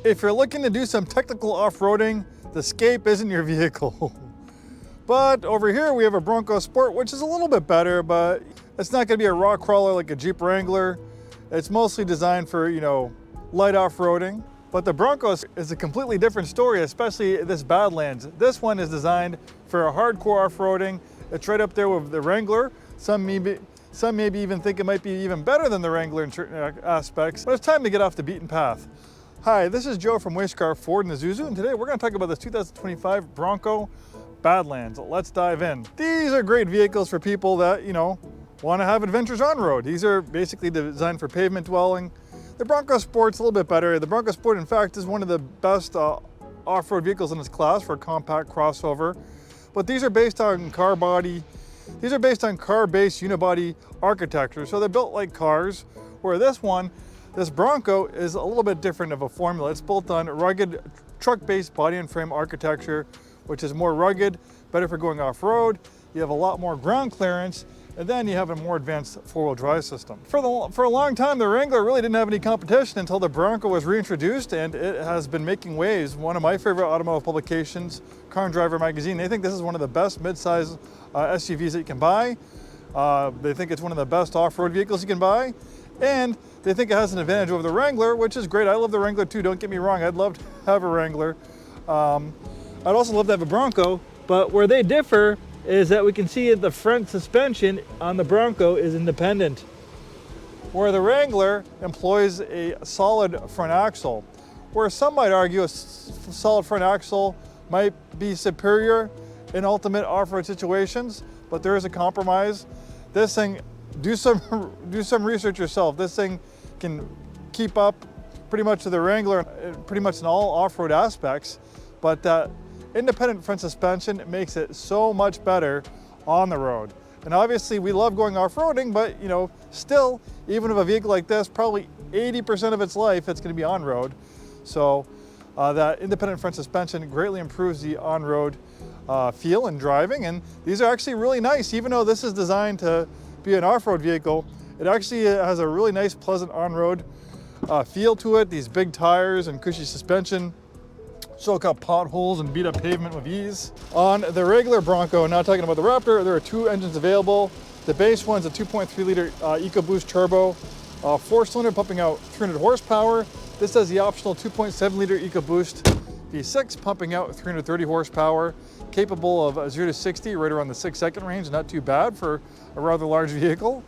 If you're looking to do some technical off-roading, the Escape isn't your vehicle. But over here we have a Bronco Sport, which is a little bit better, but it's not gonna be a rock crawler like a Jeep Wrangler. It's mostly designed for, light off-roading. But the Bronco is a completely different story, especially this Badlands. This one is designed for a hardcore off-roading. It's right up there with the Wrangler. Some maybe even think it might be even better than the Wrangler in certain aspects, but it's time to get off the beaten path. Hi, this is Joe from Scarff Ford Isuzu, and today we're going to talk about this 2025 Bronco Badlands. Let's dive in. These are great vehicles for people that, want to have adventures on road. These are basically designed for pavement dwelling. The Bronco Sport's a little bit better. The Bronco Sport, in fact, is one of the best off-road vehicles in its class for a compact crossover. But these are based on car-based unibody architecture, so they're built like cars, where this Bronco is a little bit different of a formula. It's built on rugged truck-based body and frame architecture, which is more rugged, better for going off-road. You have a lot more ground clearance, and then you have a more advanced four-wheel drive system. For a long time, the Wrangler really didn't have any competition until the Bronco was reintroduced, and it has been making waves. One of my favorite automotive publications, Car and Driver magazine, they think this is one of the best mid-size SUVs that you can buy. They think it's one of the best off-road vehicles you can buy, and they think it has an advantage over the Wrangler, which is great. I love the Wrangler too, don't get me wrong. I'd love to have a Wrangler. I'd also love to have a Bronco, but where they differ is that we can see the front suspension on the Bronco is independent, where the Wrangler employs a solid front axle, where some might argue a solid front axle might be superior in ultimate off-road situations, but there is a compromise. This thing, do some research yourself. This thing can keep up pretty much to the Wrangler, pretty much in all off-road aspects, but that independent front suspension makes it so much better on the road. And obviously we love going off-roading, but still, even with a vehicle like this, probably 80% of its life it's going to be on-road. So that independent front suspension greatly improves the on-road feel and driving, and these are actually really nice. Even though this is designed to be an off-road vehicle, it actually has a really nice, pleasant on-road feel to it. These big tires and cushy suspension soak up potholes and beat up pavement with ease. On the regular Bronco, not talking about the Raptor, there are two engines available. The base one's a 2.3 liter EcoBoost turbo, 4-cylinder pumping out 300 horsepower. This has the optional 2.7 liter EcoBoost V6 pumping out 330 horsepower, capable of 0 to 60 right around the 6-second range. Not too bad for a rather large vehicle.